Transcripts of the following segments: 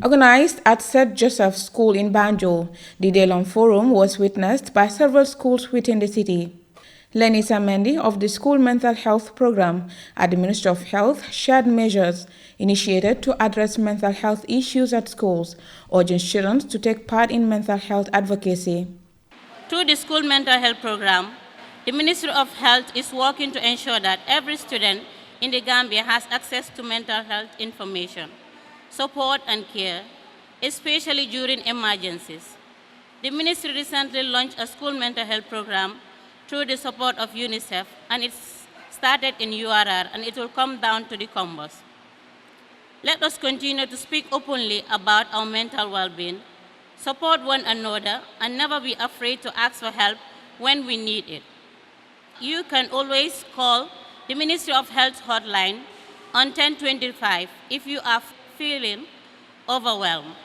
Organized at St. Joseph's School in Banjul, the day-long forum was witnessed by several schools within the city. Lenny Samendi of the School Mental Health Program at the Ministry of Health shared measures initiated to address mental health issues at schools, urging students to take part in mental health advocacy. Through the School Mental Health Program, the Ministry of Health is working to ensure that every student in the Gambia has access to mental health information, support and care, especially during emergencies. The ministry recently launched a school mental health program through the support of UNICEF, and it's started in URR, and it will come down to the combos. Let us continue to speak openly about our mental well-being, support one another, and never be afraid to ask for help when we need it. You can always call the Ministry of Health hotline on 1025 if you are feeling overwhelmed.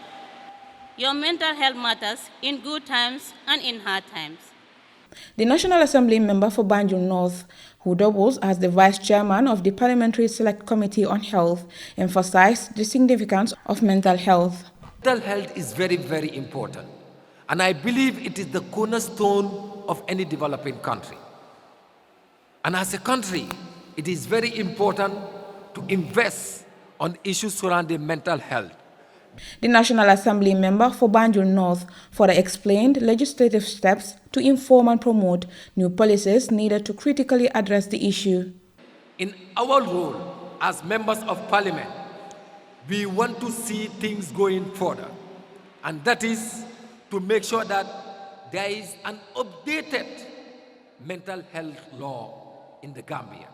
Your mental health matters in good times and in hard times. The National Assembly member for Banjul North, who doubles as the Vice Chairman of the Parliamentary Select Committee on Health, emphasized the significance of mental health. Mental health is very, very important, and I believe it is the cornerstone of any developing country. And as a country, it is very important to invest on issues surrounding mental health. The National Assembly member for Banjul North further explained legislative steps to inform and promote new policies needed to critically address the issue. In our role as members of parliament, we want to see things going further, and that is to make sure that there is an updated mental health law in the Gambia.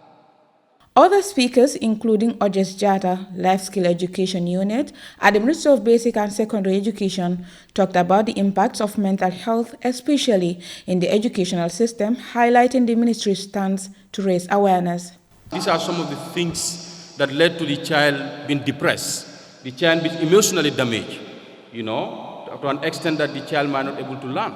Other speakers, including Ojes Jata, Life Skill Education Unit at the Ministry of Basic and Secondary Education, talked about the impacts of mental health, especially in the educational system, highlighting the ministry's stance to raise awareness. These are some of the things that led to the child being depressed, the child being emotionally damaged, to an extent that the child might not be able to learn.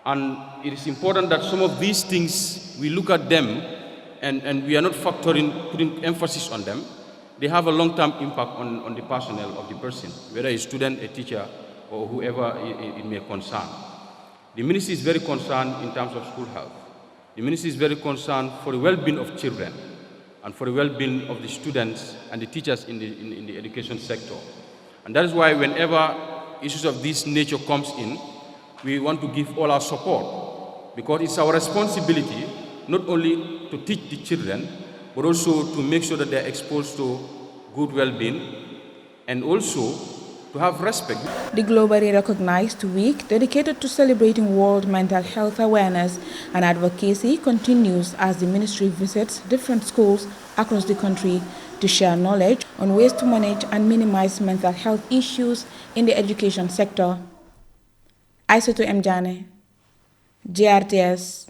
And it is important that some of these things, we look at them and we are not putting emphasis on them. They have a long-term impact on the personnel of the person, whether a student, a teacher, or whoever it may concern. The ministry is very concerned in terms of school health. The ministry is very concerned for the well-being of children and for the well-being of the students and the teachers in the education sector. And that is why whenever issues of this nature comes in, we want to give all our support, because it's our responsibility not only to teach the children, but also to make sure that they're exposed to good well-being and also to have respect. The globally recognized week dedicated to celebrating World Mental Health Awareness and Advocacy continues as the ministry visits different schools across the country to share knowledge on ways to manage and minimize mental health issues in the education sector. Aisoto Mjane, GRTS.